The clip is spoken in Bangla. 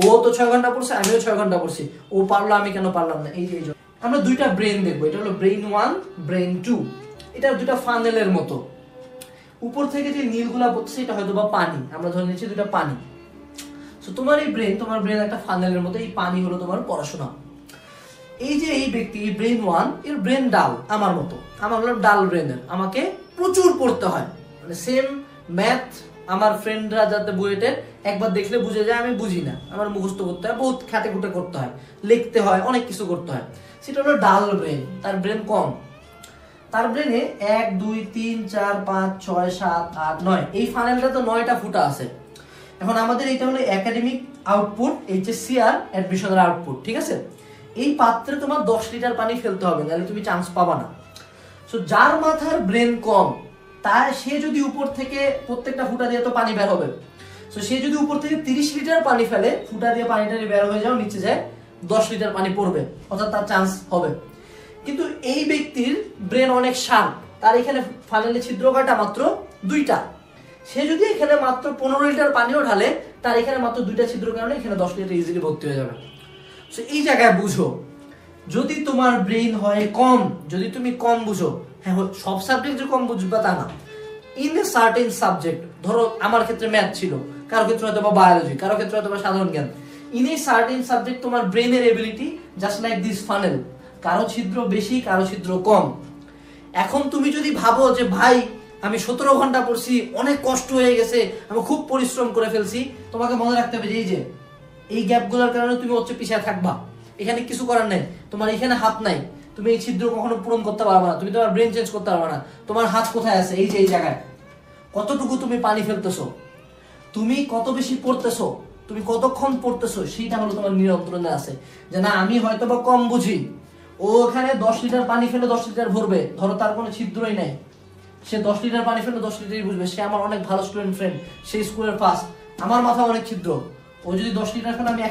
ও তো 6 ঘন্টা পড়ছে, আমিও 6 ঘন্টা পড়ছি, ও পারলো আমি কেন পারলাম না। এই যে আমরা দুইটা ব্রেন দেখবো, এটা হলো ব্রেন 1 ব্রেন 2। এটা দুইটা ফানেলের মতো। উপর থেকে যে নীলগুলা পড়ছে এটা হয়তো বা পানি, আমরা ধরে নিচ্ছি দুইটা পানি। সো তোমার এই ব্রেন, তোমার ব্রেন একটা ফানেলের মতো, এই পানি হলো তোমার পড়াশোনা। এই যে এই ব্যক্তি ব্রেন 1 এর ব্রেন ডাল আমার মতো, আমার হলো ডাল ব্রেনের, আমাকে প্রচুর পড়তে হয়। মানে সেম ম্যাথ আমার ফ্রেন্ডরা যাতে বুয়েটে একবার দেখলে বুঝে যায় আমি বুঝি না, আমার মুখস্থ করতে হয়, বহুত খাটে খুঁটে করতে হয়, লিখতে হয়, অনেক কিছু করতে হয়। সেটা হলো ডাল ব্রেন, তার ব্রেন কম। তার ব্রেনে 1 2 3 4 5 6 7 8 9, এই ফানেলটা তো 9টা ফুটা আছে। এখন আমাদের এটা হলো একাডেমিক আউটপুট, এইচএসসি আর অ্যাডমিশনের আউটপুট, ঠিক আছে? এই পাত্রে তোমার 10 লিটার পানি ফেলতে হবে, নাহলে তুমি চান্স পাবা না। সো যার মাথার ব্রেন কম, তার সে যদি উপর থেকে প্রত্যেকটা ফুটা দিয়ে তো পানি বের হবে, সো সে যদি উপর থেকে 30 লিটার পানি ফেলে, ফুটা দিয়ে পানিটা বের হয়ে যাও, নিচে যায় 10 লিটার পানি পড়বে, অর্থাৎ তার চান্স হবে। কিন্তু এই ব্যক্তির ব্রেন অনেক শার্প, তার এখানে ফানেলে ছিদ্র কাটা মাত্র 2টা। সে যদি এখানে মাত্র 15 লিটার পানিও ঢালে, তার এখানে মাত্র 2টা ছিদ্র কারণে এখানে 10 লিটার ইজিলি ভর্তি হয়ে যাবে। সো এই জায়গায় বুঝো, যদি তোমার ব্রেন হয় কম, যদি তুমি কম বুঝো, হ্যাঁ সব সাবজেক্ট যে কম বুঝবা তা না, ইন এ সার্টেন সাবজেক্ট, ধরো আমার ক্ষেত্রে ম্যাথ ছিল, কারো ক্ষেত্রে হয়তো বা বায়োলজি, কারো ক্ষেত্রে হয়তো বা সাধারণ জ্ঞান, ইন এ সার্টেন সাবজেক্ট তোমার ব্রেনের ability just like this funnel, কারো ছিদ্র বেশি, কারো ছিদ্র কম। এখন তুমি যদি ভাবো যে ভাই আমি 17 ঘন্টা পড়ছি, অনেক কষ্ট হয়ে গেছে, আমি খুব পরিশ্রম করে ফেলছি, তোমাকে মনে রাখতে হবে যে এই গ্যাপগুলোর কারণে তুমি হচ্ছে পিছিয়ে থাকবা। এখানে কিছু করার নেই, তোমার এখানে হাত নাই, তুমি এই ছিদ্র কখনো পূরণ করতে পারবে না, তুমি তোমার ব্রেন চেঞ্জ করতে পারবে না। তোমার হাত কোথায় আছে? এই যে এই জায়গায়। কতটুকু তুমি পানি ফেলতেছো, তুমি কত বেশি পড়তেছো, তুমি কতক্ষণ পড়তেছো, সেইটা হলো তোমার নিয়ন্ত্রণে আছে। যে না আমি হয়তো বা কম বুঝি, ও ওখানে 10 লিটার পানি ফেলে 10 লিটার ভরবে, ধরো তার কোনো ছিদ্রই নাই, সে 10 লিটার পানি ফেলে 10 লিটারই বুঝবে, সে আমার অনেক ভালো স্টুডেন্ট ফ্রেন্ড, সেই স্কুলের ফার্স্ট, আমার মাথা অনেক ছিদ্র, ও যদি 10 লিটার ফেলে আমি